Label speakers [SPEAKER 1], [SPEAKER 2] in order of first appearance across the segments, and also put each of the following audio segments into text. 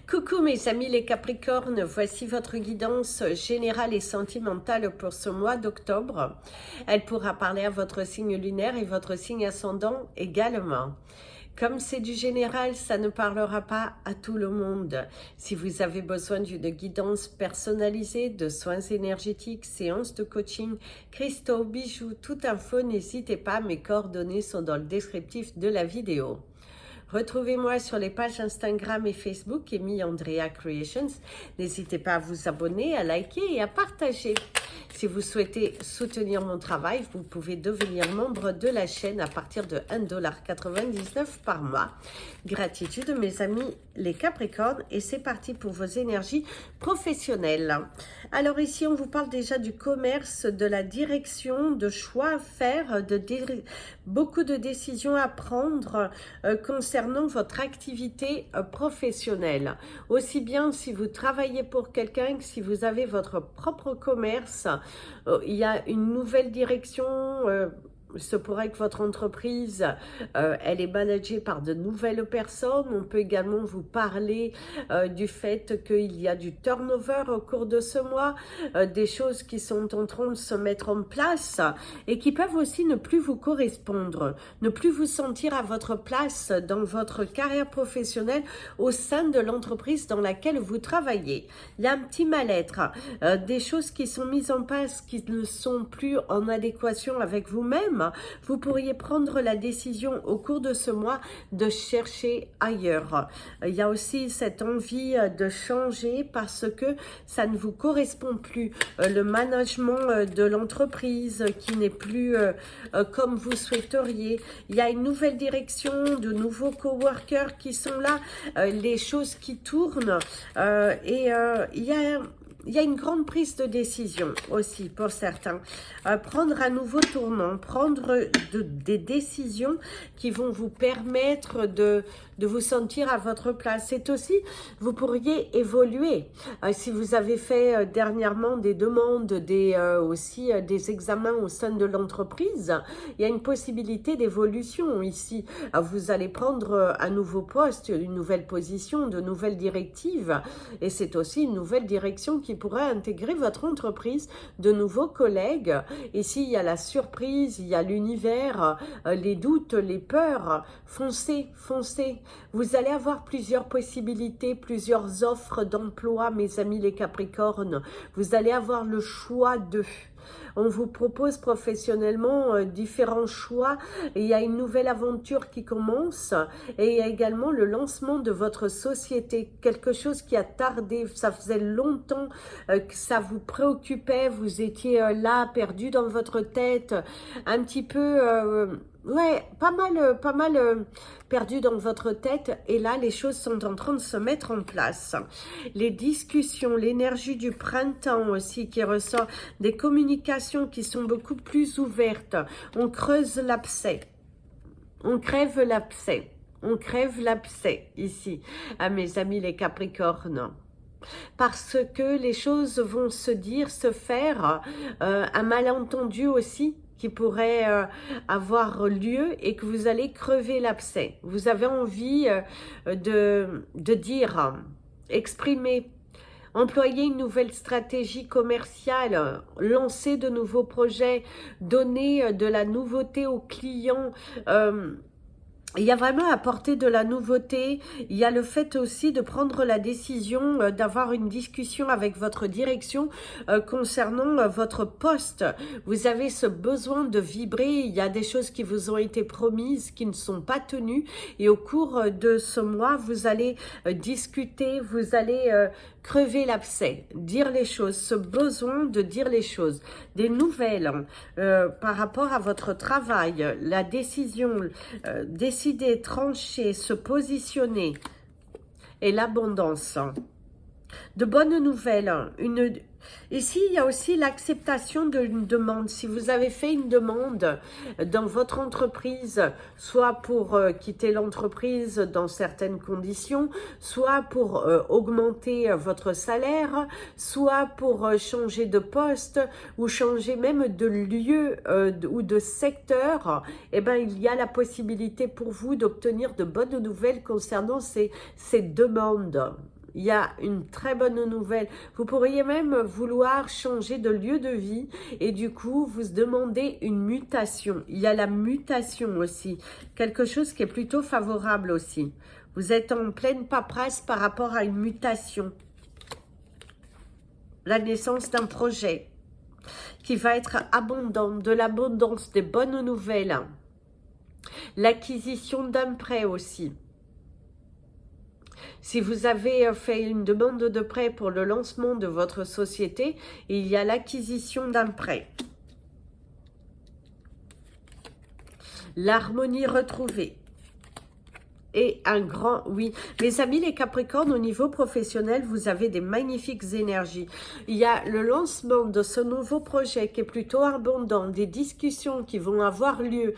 [SPEAKER 1] Coucou mes amis les Capricornes, voici votre guidance générale et sentimentale pour ce mois d'octobre. Elle pourra parler à votre signe lunaire et votre signe ascendant également. Comme c'est du général, ça ne parlera pas à tout le monde. Si vous avez besoin d'une guidance personnalisée, de soins énergétiques, séances de coaching, cristaux, bijoux, toute info, n'hésitez pas, mes coordonnées sont dans le descriptif de la vidéo. Retrouvez-moi sur les pages Instagram et Facebook, Amy Andrea Creations. N'hésitez pas à vous abonner, à liker et à partager. Si vous souhaitez soutenir mon travail, vous pouvez devenir membre de la chaîne à partir de 1,99 $ par mois. Gratitude mes amis les Capricornes et c'est parti pour vos énergies professionnelles. Alors ici on vous parle déjà du commerce, de la direction, de choix à faire, beaucoup de décisions à prendre concernant votre activité professionnelle. Aussi bien si vous travaillez pour quelqu'un que si vous avez votre propre commerce, il y a une nouvelle direction. Il se pourrait que votre entreprise, elle est managée par de nouvelles personnes. On peut également vous parler du fait qu'il y a du turnover au cours de ce mois, des choses qui sont en train de se mettre en place et qui peuvent aussi ne plus vous correspondre, ne plus vous sentir à votre place dans votre carrière professionnelle au sein de l'entreprise dans laquelle vous travaillez. Il y a un petit mal-être, des choses qui sont mises en place qui ne sont plus en adéquation avec vous-même. Vous pourriez prendre la décision au cours de ce mois de chercher ailleurs. Il y a aussi cette envie de changer parce que ça ne vous correspond plus. Le management de l'entreprise qui n'est plus comme vous souhaiteriez. Il y a une nouvelle direction, de nouveaux coworkers qui sont là, les choses qui tournent il y a une grande prise de décision aussi pour certains. Prendre un nouveau tournant, prendre des décisions qui vont vous permettre de vous sentir à votre place. C'est aussi, vous pourriez évoluer. Si vous avez fait dernièrement des demandes, aussi des examens au sein de l'entreprise, il y a une possibilité d'évolution ici. Vous allez prendre un nouveau poste, une nouvelle position, de nouvelles directives. Et c'est aussi une nouvelle direction qui pourrait intégrer votre entreprise, de nouveaux collègues. Ici, il y a la surprise, il y a l'univers, les doutes, les peurs. Foncez, foncez. Vous allez avoir plusieurs possibilités, plusieurs offres d'emploi, mes amis les Capricornes. Vous allez avoir le choix de... On vous propose professionnellement différents choix. Et il y a une nouvelle aventure qui commence et il y a également le lancement de votre société. Quelque chose qui a tardé, ça faisait longtemps que ça vous préoccupait, vous étiez là, perdu dans votre tête, un petit peu... ouais, pas mal perdu dans votre tête et là les choses sont en train de se mettre en place. Les discussions, l'énergie du printemps aussi qui ressort, des communications qui sont beaucoup plus ouvertes. On creuse l'abcès, on crève l'abcès, on crève l'abcès ici, à mes amis les Capricornes. Parce que les choses vont se dire, se faire, un malentendu aussi qui pourrait avoir lieu et que vous allez crever l'abcès. Vous avez envie de dire, exprimer, employer une nouvelle stratégie commerciale, lancer de nouveaux projets, donner de la nouveauté aux clients. Il y a vraiment apporter de la nouveauté, il y a le fait aussi de prendre la décision d'avoir une discussion avec votre direction concernant votre poste. Vous avez ce besoin de vibrer, il y a des choses qui vous ont été promises, qui ne sont pas tenues et au cours de ce mois, vous allez discuter, vous allez crever l'abcès, dire les choses, ce besoin de dire les choses, des nouvelles par rapport à votre travail, la décision, décider, trancher, se positionner et l'abondance. De bonnes nouvelles, ici il y a aussi l'acceptation d'une demande. Si vous avez fait une demande dans votre entreprise, soit pour quitter l'entreprise dans certaines conditions, soit pour augmenter votre salaire, soit pour changer de poste ou changer même de lieu ou de secteur, eh ben, il y a la possibilité pour vous d'obtenir de bonnes nouvelles concernant ces demandes. Il y a une très bonne nouvelle. Vous pourriez même vouloir changer de lieu de vie et du coup, vous demandez une mutation. Il y a la mutation aussi. Quelque chose qui est plutôt favorable aussi. Vous êtes en pleine paperasse par rapport à une mutation. La naissance d'un projet qui va être abondant, de l'abondance, des bonnes nouvelles. L'acquisition d'un prêt aussi. Si vous avez fait une demande de prêt pour le lancement de votre société, il y a l'acquisition d'un prêt. L'harmonie retrouvée. Et un grand oui. Mes amis les Capricornes, au niveau professionnel, vous avez des magnifiques énergies. Il y a le lancement de ce nouveau projet qui est plutôt abondant, des discussions qui vont avoir lieu,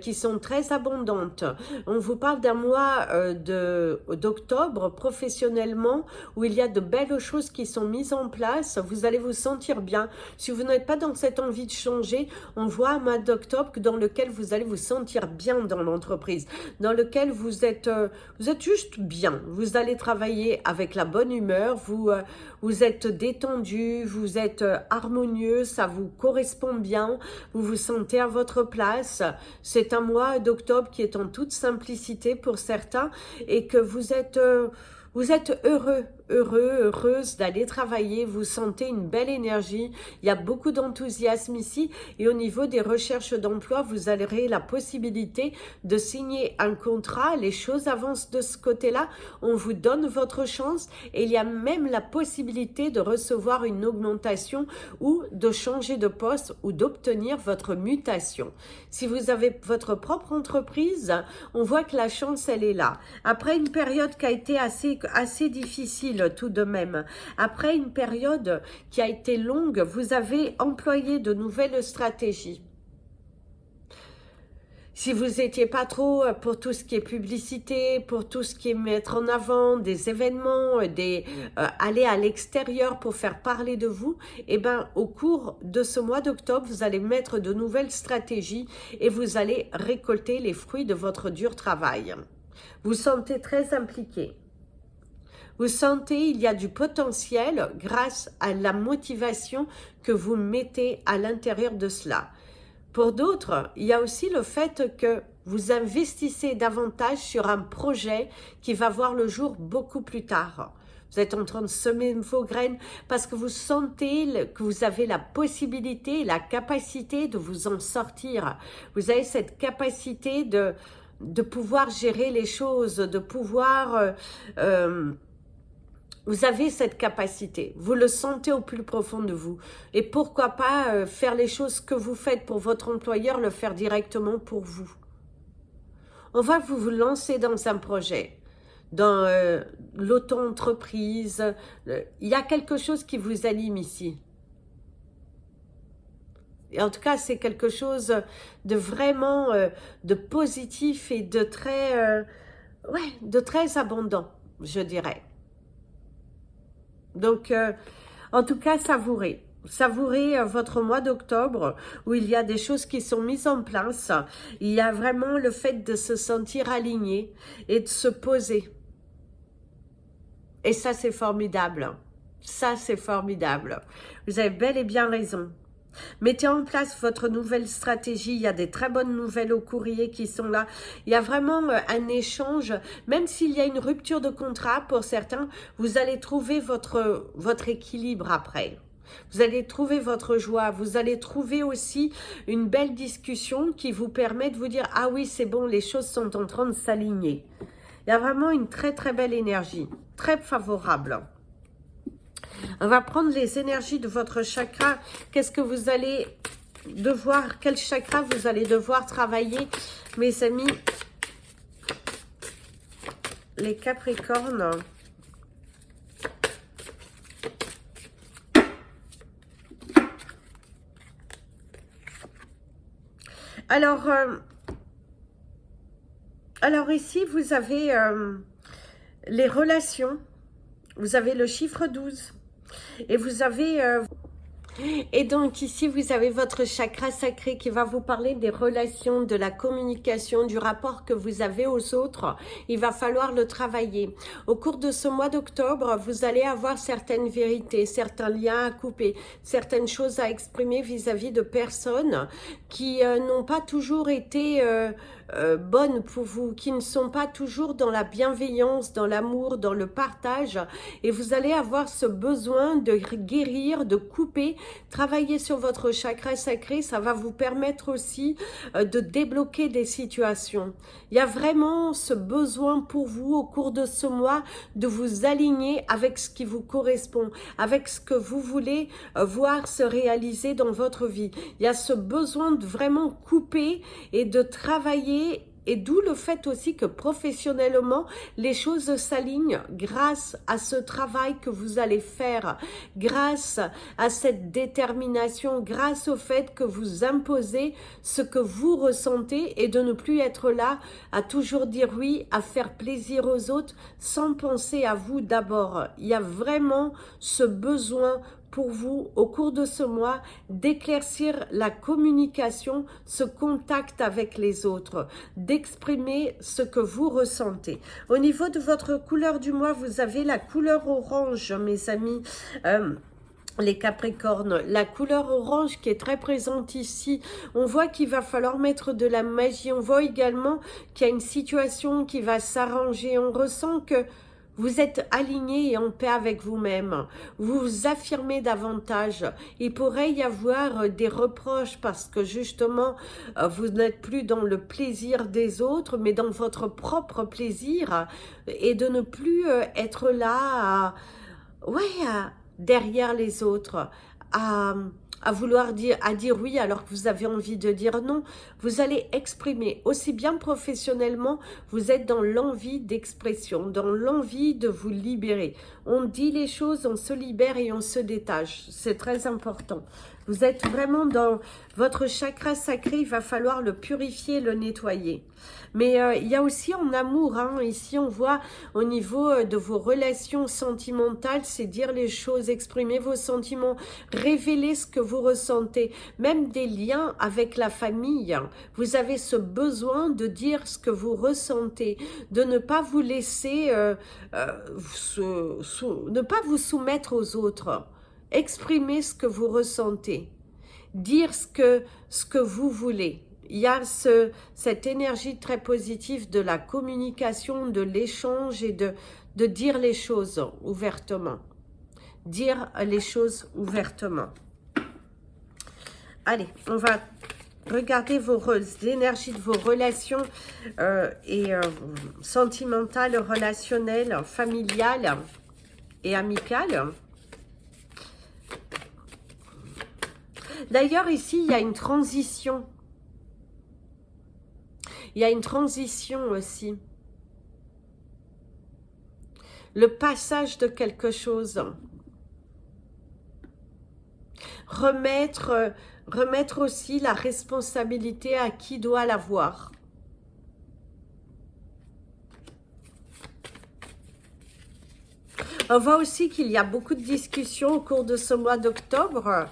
[SPEAKER 1] qui sont très abondantes. On vous parle d'un mois d'octobre professionnellement où il y a de belles choses qui sont mises en place. Vous allez vous sentir bien. Si vous n'êtes pas dans cette envie de changer, on voit un mois d'octobre dans lequel vous allez vous sentir bien dans l'entreprise, dans lequel vous êtes juste bien, vous allez travailler avec la bonne humeur, vous êtes détendu, vous êtes harmonieux, ça vous correspond bien, vous vous sentez à votre place. C'est un mois d'octobre qui est en toute simplicité pour certains et que vous êtes heureuse d'aller travailler, vous sentez une belle énergie, il y a beaucoup d'enthousiasme ici et au niveau des recherches d'emploi, vous aurez la possibilité de signer un contrat, les choses avancent de ce côté-là, on vous donne votre chance et il y a même la possibilité de recevoir une augmentation ou de changer de poste ou d'obtenir votre mutation. Si vous avez votre propre entreprise, on voit que la chance, elle est là. Après une période qui a été assez difficile tout de même, après une période qui a été longue, vous avez employé de nouvelles stratégies. Si vous n'étiez pas trop pour tout ce qui est publicité, pour tout ce qui est mettre en avant des événements, aller à l'extérieur pour faire parler de vous, eh ben, au cours de ce mois d'octobre, vous allez mettre de nouvelles stratégies et vous allez récolter les fruits de votre dur travail. Vous sentez très impliqué. Vous sentez il y a du potentiel grâce à la motivation que vous mettez à l'intérieur de cela. Pour d'autres, il y a aussi le fait que vous investissez davantage sur un projet qui va voir le jour beaucoup plus tard. Vous êtes en train de semer vos graines parce que vous sentez que vous avez la possibilité, la capacité de vous en sortir. Vous avez cette capacité de pouvoir gérer les choses, de pouvoir... vous avez cette capacité, vous le sentez au plus profond de vous. Et pourquoi pas faire les choses que vous faites pour votre employeur, le faire directement pour vous. On va vous lancer dans un projet, dans l'auto-entreprise. Il y a quelque chose qui vous anime ici. Et en tout cas, c'est quelque chose de vraiment de positif et de très abondant, je dirais. Donc, en tout cas, savourez votre mois d'octobre où il y a des choses qui sont mises en place. Il y a vraiment le fait de se sentir aligné et de se poser. Et ça, c'est formidable. Ça, c'est formidable. Vous avez bel et bien raison. Mettez en place votre nouvelle stratégie. Il y a des très bonnes nouvelles au courrier qui sont là. Il y a vraiment un échange. Même s'il y a une rupture de contrat pour certains, vous allez trouver votre équilibre après. Vous allez trouver votre joie. Vous allez trouver aussi une belle discussion qui vous permet de vous dire « Ah oui, c'est bon, les choses sont en train de s'aligner. » Il y a vraiment une très très belle énergie. Très favorable. On va prendre les énergies de votre chakra. Qu'est-ce que vous allez devoir, quel chakra vous allez devoir travailler, mes amis, les Capricornes. Alors ici, vous avez les relations. Vous avez le chiffre 12. Et vous avez Et donc ici, vous avez votre chakra sacré qui va vous parler des relations, de la communication, du rapport que vous avez aux autres. Il va falloir le travailler. Au cours de ce mois d'octobre, vous allez avoir certaines vérités, certains liens à couper, certaines choses à exprimer vis-à-vis de personnes qui n'ont pas toujours été bonnes pour vous, qui ne sont pas toujours dans la bienveillance, dans l'amour, dans le partage. Et vous allez avoir ce besoin de guérir, de couper. Travailler sur votre chakra sacré, ça va vous permettre aussi de débloquer des situations. Il y a vraiment ce besoin pour vous au cours de ce mois de vous aligner avec ce qui vous correspond, avec ce que vous voulez voir se réaliser dans votre vie. Il y a ce besoin de vraiment couper et de travailler. Et d'où le fait aussi que professionnellement, les choses s'alignent grâce à ce travail que vous allez faire, grâce à cette détermination, grâce au fait que vous imposez ce que vous ressentez et de ne plus être là à toujours dire oui, à faire plaisir aux autres sans penser à vous d'abord. Il y a vraiment ce besoin pour vous, au cours de ce mois, d'éclaircir la communication, ce contact avec les autres, d'exprimer ce que vous ressentez. Au niveau de votre couleur du mois, vous avez la couleur orange, mes amis. Les Capricornes, la couleur orange qui est très présente ici, on voit qu'il va falloir mettre de la magie, on voit également qu'il y a une situation qui va s'arranger, on ressent que vous êtes aligné et en paix avec vous-même. Vous vous affirmez davantage. Il pourrait y avoir des reproches parce que justement, vous n'êtes plus dans le plaisir des autres, mais dans votre propre plaisir. Et de ne plus être là derrière les autres, à vouloir dire oui alors que vous avez envie de dire non. Vous allez exprimer aussi bien professionnellement, vous êtes dans l'envie d'expression, dans l'envie de vous libérer. On dit les choses, on se libère et on se détache. C'est très important. Vous êtes vraiment dans votre chakra sacré, il va falloir le purifier, le nettoyer. Mais il y a aussi en amour, hein, ici on voit au niveau de vos relations sentimentales, c'est dire les choses, exprimer vos sentiments, révéler ce que vous ressentez, même des liens avec la famille. Vous avez ce besoin de dire ce que vous ressentez, de ne pas vous laisser, ne pas vous soumettre aux autres. Exprimez ce que vous ressentez, dire ce que vous voulez. Il y a cette énergie très positive de la communication, de l'échange et de dire les choses ouvertement. Dire les choses ouvertement. Allez, on va regarder les énergies de vos relations sentimentales, relationnelles, familiales et amicales. D'ailleurs, ici, il y a une transition. Il y a une transition aussi. Le passage de quelque chose. Remettre aussi la responsabilité à qui doit l'avoir. On voit aussi qu'il y a beaucoup de discussions au cours de ce mois d'octobre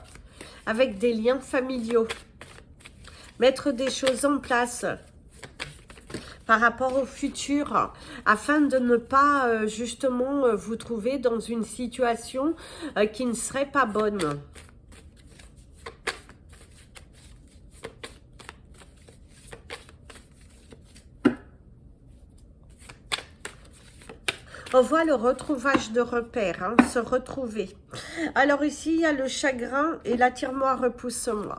[SPEAKER 1] avec des liens familiaux. Mettre des choses en place par rapport au futur, afin de ne pas justement vous trouver dans une situation qui ne serait pas bonne. On voit le retrouvage de repères, hein, se retrouver. Alors ici, il y a le chagrin et l'attirement à repousse-moi.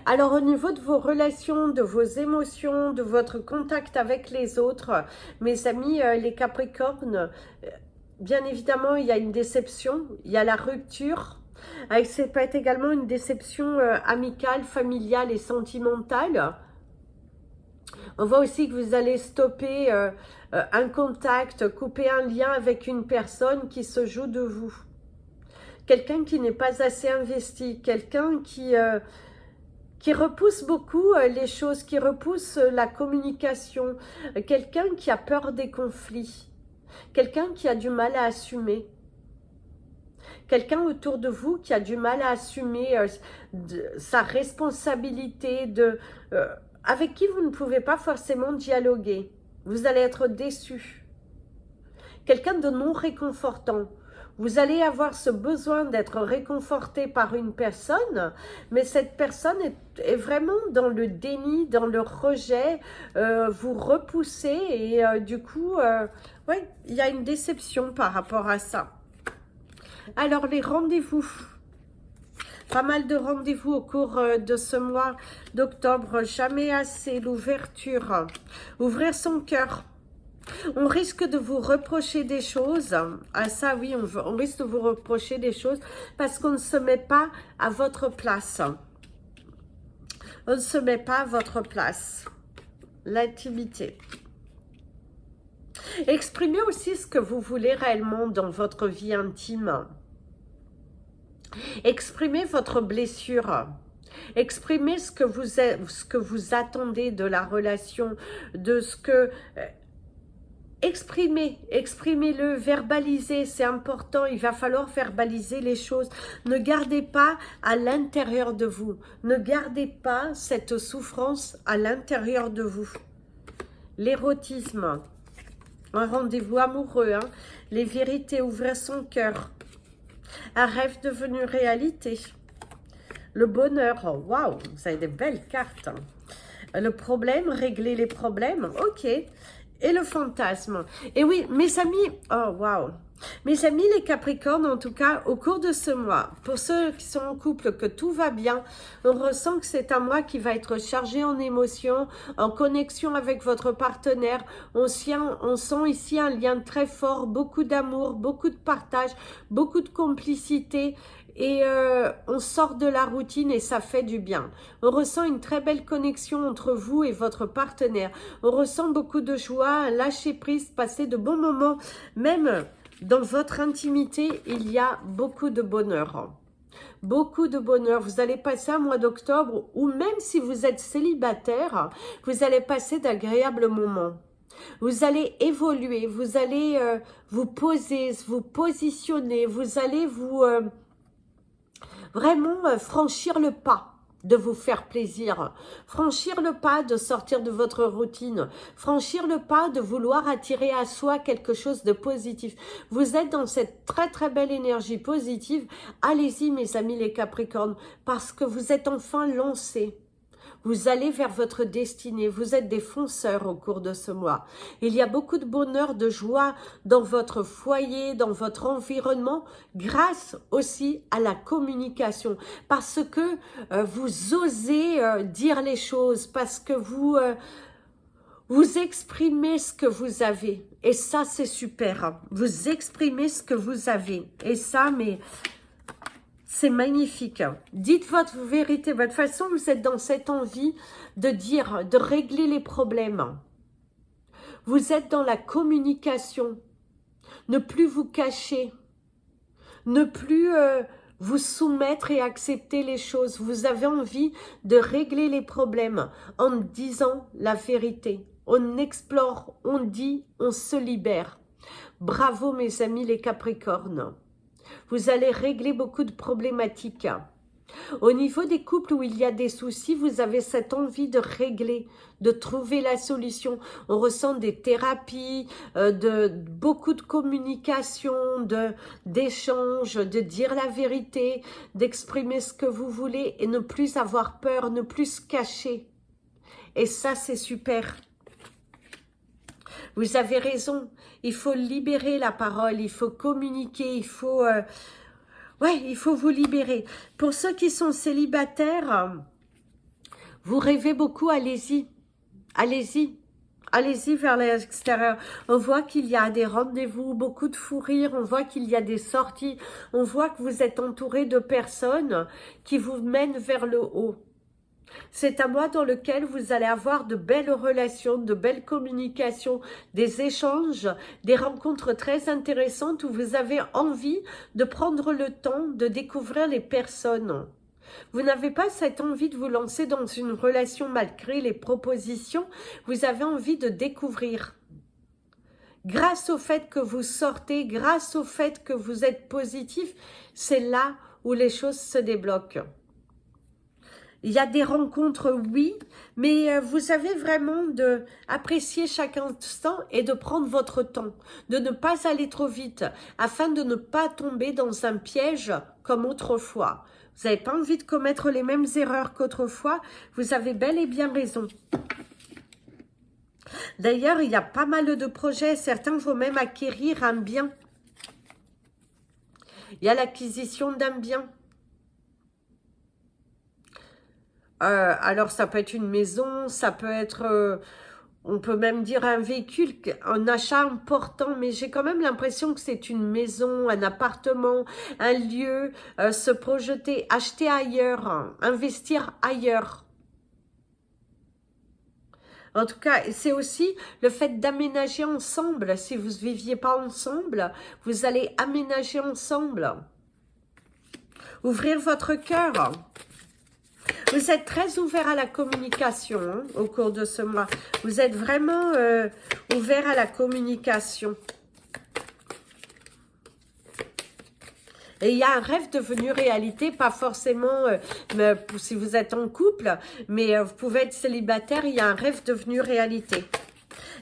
[SPEAKER 1] Alors au niveau de vos relations, de vos émotions, de votre contact avec les autres, mes amis les Capricornes, bien évidemment il y a une déception, il y a la rupture. Ça peut être également une déception amicale, familiale et sentimentale. On voit aussi que vous allez stopper un contact, couper un lien avec une personne qui se joue de vous. Quelqu'un qui n'est pas assez investi, quelqu'un qui repousse beaucoup les choses, qui repousse la communication, quelqu'un qui a peur des conflits, quelqu'un qui a du mal à assumer. Quelqu'un autour de vous qui a du mal à assumer sa responsabilité, avec qui vous ne pouvez pas forcément dialoguer. Vous allez être déçu. Quelqu'un de non réconfortant. Vous allez avoir ce besoin d'être réconforté par une personne, mais cette personne est vraiment dans le déni, dans le rejet, vous repoussez et du coup, ouais, il y a une déception par rapport à ça. Alors, les rendez-vous. Pas mal de rendez-vous au cours de ce mois d'octobre. Jamais assez, l'ouverture. Ouvrir son cœur. On risque de vous reprocher des choses. Ah ça oui, on risque de vous reprocher des choses parce qu'on ne se met pas à votre place. On ne se met pas à votre place. L'intimité. Exprimez aussi ce que vous voulez réellement dans votre vie intime. Exprimez votre blessure. Exprimez ce que vous attendez de la relation, de ce que... Exprimez-le, verbalisez, c'est important, il va falloir verbaliser les choses. Ne gardez pas à l'intérieur de vous, ne gardez pas cette souffrance à l'intérieur de vous. L'érotisme, un rendez-vous amoureux, hein. Les vérités, ouvrir son cœur, un rêve devenu réalité. Le bonheur, oh, waouh, vous avez des belles cartes. Le problème, régler les problèmes, ok. Et le fantasme. Et oui, mes amis, oh waouh. Mes amis les Capricornes, en tout cas, au cours de ce mois, pour ceux qui sont en couple, que tout va bien, on ressent que c'est un mois qui va être chargé en émotions, en connexion avec votre partenaire. On sent ici un lien très fort, beaucoup d'amour, beaucoup de partage, beaucoup de complicité. Et on sort de la routine et ça fait du bien. On ressent une très belle connexion entre vous et votre partenaire. On ressent beaucoup de joie, un lâcher prise, passer de bons moments. Même dans votre intimité, il y a beaucoup de bonheur. Beaucoup de bonheur. Vous allez passer un mois d'octobre où même si vous êtes célibataire, vous allez passer d'agréables moments. Vous allez évoluer, vous allez vous poser, vous positionner, vous allez vous... vraiment franchir le pas de vous faire plaisir, franchir le pas de sortir de votre routine, franchir le pas de vouloir attirer à soi quelque chose de positif. Vous êtes dans cette très très belle énergie positive. Allez-y mes amis les Capricornes, parce que vous êtes enfin lancés. Vous allez vers votre destinée, vous êtes des fonceurs au cours de ce mois. Il y a beaucoup de bonheur, de joie dans votre foyer, dans votre environnement, grâce aussi à la communication. Parce que vous osez dire les choses, parce que vous exprimez ce que vous avez. Et ça, c'est super. Vous exprimez ce que vous avez. Et ça, mais... c'est magnifique. Dites votre vérité. De toute façon, vous êtes dans cette envie de dire, de régler les problèmes. Vous êtes dans la communication. Ne plus vous cacher. Ne plus vous soumettre et accepter les choses. Vous avez envie de régler les problèmes en disant la vérité. On explore, on dit, on se libère. Bravo mes amis les Capricornes. Vous allez régler beaucoup de problématiques. Au niveau des couples où il y a des soucis, vous avez cette envie de régler, de trouver la solution. On ressent des thérapies, beaucoup de communication, d'échanges, de dire la vérité, d'exprimer ce que vous voulez et ne plus avoir peur, ne plus se cacher. Et ça, c'est super. Vous avez raison, il faut libérer la parole, il faut communiquer, il faut vous libérer. Pour ceux qui sont célibataires, vous rêvez beaucoup, allez-y, allez-y. Allez-y vers l'extérieur. On voit qu'il y a des rendez-vous, beaucoup de fou rire, on voit qu'il y a des sorties, on voit que vous êtes entouré de personnes qui vous mènent vers le haut. C'est un mois dans lequel vous allez avoir de belles relations, de belles communications, des échanges, des rencontres très intéressantes où vous avez envie de prendre le temps de découvrir les personnes. Vous n'avez pas cette envie de vous lancer dans une relation malgré les propositions, vous avez envie de découvrir. grâce au fait que vous sortez, grâce au fait que vous êtes positif, c'est là où les choses se débloquent. Il y a des rencontres, oui, mais vous avez vraiment d'apprécier chaque instant et de prendre votre temps, de ne pas aller trop vite, afin de ne pas tomber dans un piège comme autrefois. Vous n'avez pas envie de commettre les mêmes erreurs qu'autrefois, vous avez bel et bien raison. D'ailleurs, il y a pas mal de projets, certains vont même acquérir un bien. Il y a l'acquisition d'un bien. Alors, ça peut être une maison, ça peut être, on peut même dire un véhicule, un achat important, mais j'ai quand même l'impression que c'est une maison, un appartement, un lieu, se projeter, acheter ailleurs, hein, investir ailleurs. En tout cas, c'est aussi le fait d'aménager ensemble. Si vous ne viviez pas ensemble, vous allez aménager ensemble. Ouvrir votre cœur. Vous êtes très ouvert à la communication hein, au cours de ce mois. Vous êtes vraiment ouvert à la communication. Et il y a un rêve devenu réalité, pas forcément si vous êtes en couple, mais vous pouvez être célibataire, il y a un rêve devenu réalité.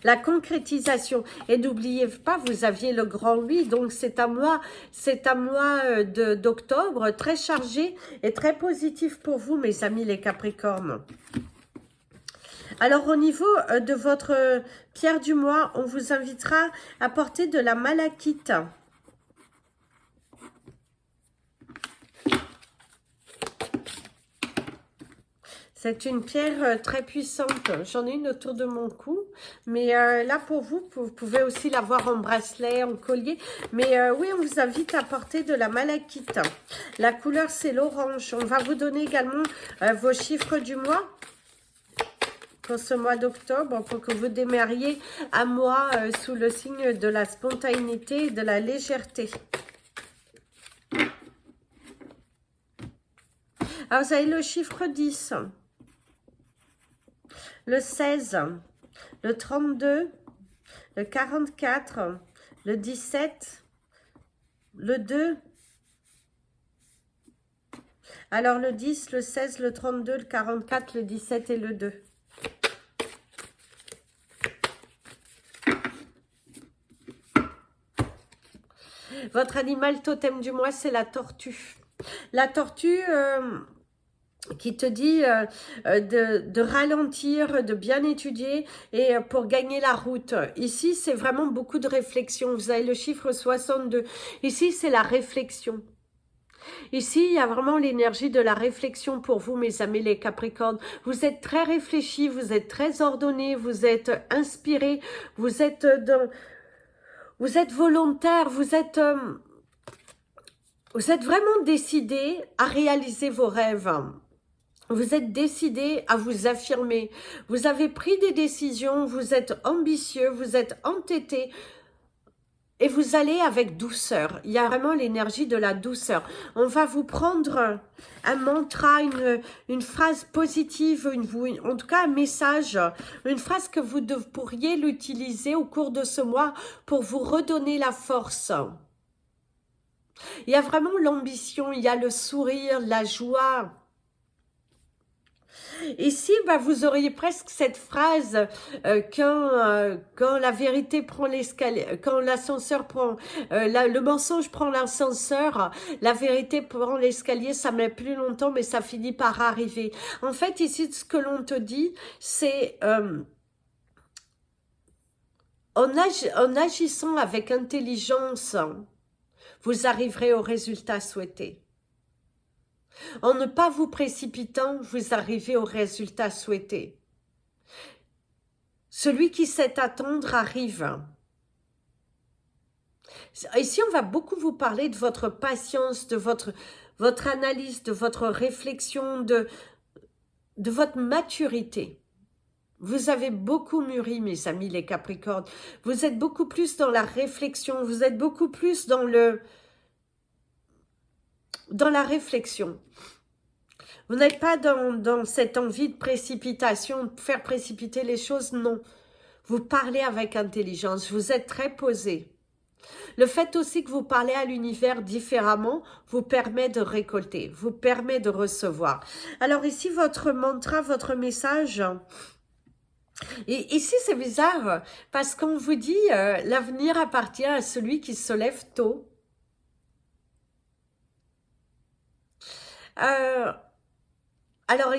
[SPEAKER 1] La concrétisation. Et n'oubliez pas, vous aviez le grand oui, donc c'est un mois d'octobre très chargé et très positif pour vous, mes amis les Capricornes. Alors, au niveau de votre pierre du mois, on vous invitera à porter de la malachite. C'est une pierre très puissante. J'en ai une autour de mon cou. Mais là, pour vous, vous pouvez aussi l'avoir en bracelet, en collier. Mais oui, on vous invite à porter de la malachite. La couleur, c'est l'orange. On va vous donner également vos chiffres du mois. Pour ce mois d'octobre, pour que vous démarriez un mois sous le signe de la spontanéité et de la légèreté. Alors, vous avez le chiffre 10. Le 16, le 32, le 44, le 17, le 2. Alors le 10, le 16, le 32, le 44, le 17 et le 2. Votre animal totem du mois, c'est la tortue. La tortue... qui te dit de ralentir, de bien étudier et pour gagner la route. Ici, c'est vraiment beaucoup de réflexion. Vous avez le chiffre 62. Ici, c'est la réflexion. Ici, il y a vraiment l'énergie de la réflexion pour vous, mes amis les Capricornes. Vous êtes très réfléchis, vous êtes très ordonnés, vous êtes inspirés, vous êtes volontaire, vous êtes vraiment décidé à réaliser vos rêves. Vous êtes décidé à vous affirmer. Vous avez pris des décisions, vous êtes ambitieux, vous êtes entêté et vous allez avec douceur. Il y a vraiment l'énergie de la douceur. On va vous prendre un mantra, une phrase positive, en tout cas un message, une phrase que vous pourriez l'utiliser au cours de ce mois pour vous redonner la force. Il y a vraiment l'ambition, il y a le sourire, la joie. Ici, vous auriez presque cette phrase quand la vérité prend l'escalier, quand l'ascenseur prend, le mensonge prend l'ascenseur, la vérité prend l'escalier, ça met plus longtemps, mais ça finit par arriver. En fait, ici, ce que l'on te dit, c'est en agissant avec intelligence, vous arriverez au résultat souhaité. En ne pas vous précipitant, vous arrivez au résultat souhaité. Celui qui sait attendre arrive. Ici, on va beaucoup vous parler de votre patience, de votre analyse, de votre réflexion, de votre maturité. Vous avez beaucoup mûri, mes amis les Capricornes. Vous êtes beaucoup plus dans la réflexion, vous êtes beaucoup plus dans la réflexion. Vous n'êtes pas dans cette envie de précipitation, de faire précipiter les choses, non. Vous parlez avec intelligence, vous êtes très posé. Le fait aussi que vous parlez à l'univers différemment vous permet de récolter, vous permet de recevoir. Alors ici, votre mantra, votre message... Et ici, c'est bizarre parce qu'on vous dit l'avenir appartient à celui qui se lève tôt. Alors,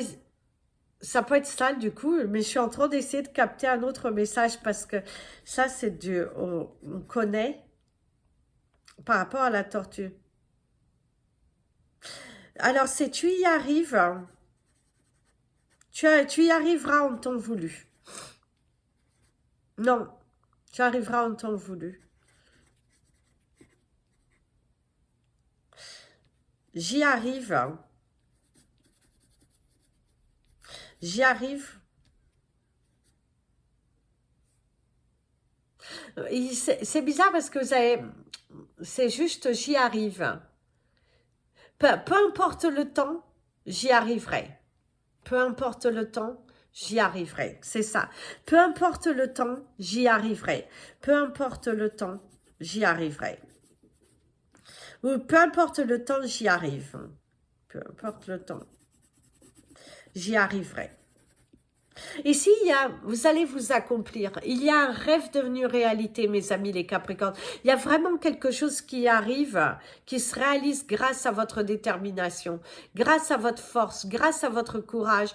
[SPEAKER 1] ça peut être ça du coup, mais je suis en train d'essayer de capter un autre message parce que ça, c'est du... On connaît par rapport à la tortue. Alors, c'est tu y arrives. Tu y arriveras en temps voulu. Non, tu arriveras en temps voulu. J'y arrive. J'y arrive. C'est bizarre parce que c'est juste j'y arrive. Peu importe le temps, j'y arriverai. Peu importe le temps, j'y arriverai. C'est ça. Peu importe le temps, j'y arriverai. Peu importe le temps, j'y arriverai. Ou peu importe le temps, j'y arrive. Peu importe le temps, j'y arriverai. Ici, vous allez vous accomplir. Il y a un rêve devenu réalité, mes amis les Capricornes. Il y a vraiment quelque chose qui arrive, qui se réalise grâce à votre détermination, grâce à votre force, grâce à votre courage.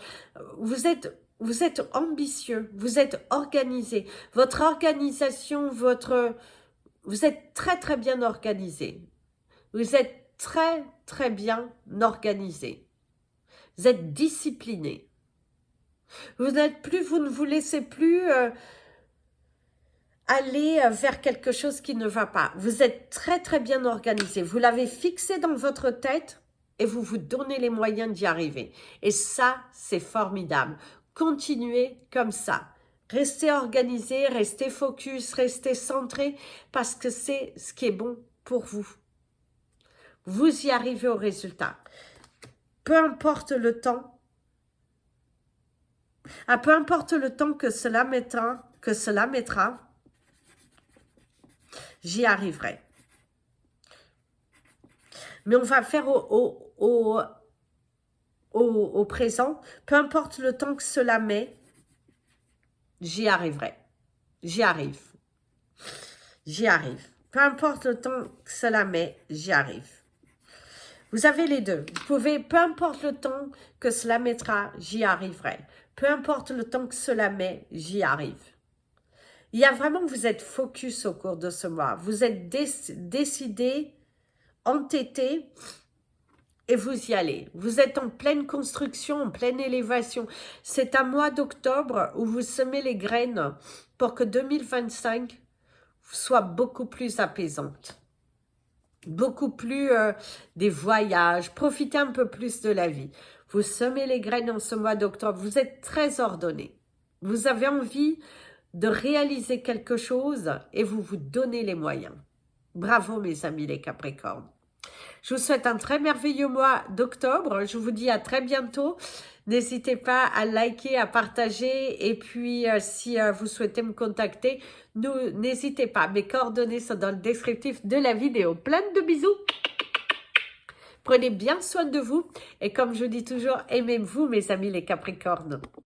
[SPEAKER 1] Vous êtes ambitieux, vous êtes organisé. Votre organisation, vous êtes très très bien organisé. Vous êtes très très bien organisé. Vous êtes discipliné. Vous ne vous laissez plus aller vers quelque chose qui ne va pas. Vous êtes très très bien organisé. Vous l'avez fixé dans votre tête et vous vous donnez les moyens d'y arriver. Et ça, c'est formidable. Continuez comme ça. Restez organisé, restez focus, restez centré parce que c'est ce qui est bon pour vous. Vous y arrivez au résultat. Peu importe le temps. Peu importe le temps que cela mettra, j'y arriverai. Mais on va faire au présent, peu importe le temps que cela met, j'y arriverai. J'y arrive. J'y arrive. Peu importe le temps que cela met, j'y arrive. Vous avez les deux. Vous pouvez, peu importe le temps que cela mettra, j'y arriverai. Peu importe le temps que cela met, j'y arrive. Il y a vraiment, vous êtes focus au cours de ce mois. Vous êtes décidé, entêté, et vous y allez. Vous êtes en pleine construction, en pleine élévation. C'est un mois d'octobre où vous semez les graines pour que 2025 soit beaucoup plus apaisante. Beaucoup plus des voyages, profitez un peu plus de la vie. Vous semez les graines en ce mois d'octobre, vous êtes très ordonné. Vous avez envie de réaliser quelque chose et vous vous donnez les moyens. Bravo mes amis les Capricornes. Je vous souhaite un très merveilleux mois d'octobre. Je vous dis à très bientôt. N'hésitez pas à liker, à partager. Et puis, si vous souhaitez me contacter, n'hésitez pas. Mes coordonnées sont dans le descriptif de la vidéo. Plein de bisous. Prenez bien soin de vous. Et comme je dis toujours, aimez-vous, mes amis les Capricornes.